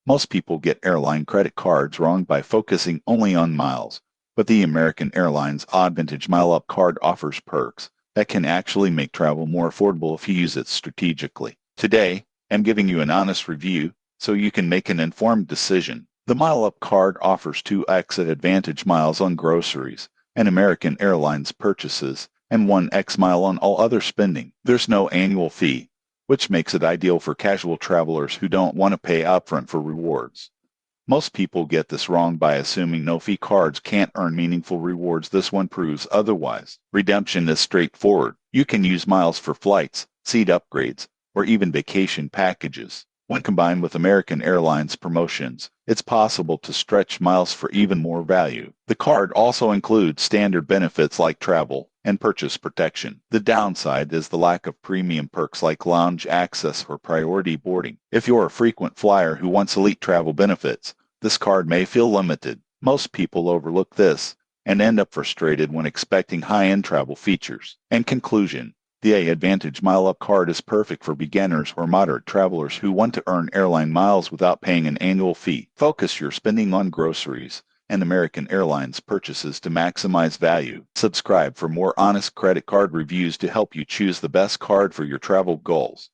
Most people get airline credit cards wrong by focusing only on miles, but the American Airlines Odd Vintage Mile Up card offers perks that can actually make travel more affordable if you use it strategically. Today, I'm giving you an honest review so you can make an informed decision. The Mile Up card offers 2x advantage miles on groceries and American Airlines purchases and 1x mile on all other spending. There's no annual fee, which makes it ideal for casual travelers who don't want to pay upfront for rewards. Most people get this wrong by assuming no-fee cards can't earn meaningful rewards. This one proves otherwise. Redemption is straightforward. You can use miles for flights, seat upgrades, or even vacation packages. When combined with American Airlines promotions, it's possible to stretch miles for even more value. The card also includes standard benefits like travel and purchase protection. The downside is the lack of premium perks like lounge access or priority boarding. If you're a frequent flyer who wants elite travel benefits, this card may feel limited. Most people overlook this and end up frustrated when expecting high-end travel features. In conclusion, the A Advantage Mile Up card is perfect for beginners or moderate travelers who want to earn airline miles without paying an annual fee. Focus your spending on groceries and American Airlines purchases to maximize value. Subscribe for more honest credit card reviews to help you choose the best card for your travel goals.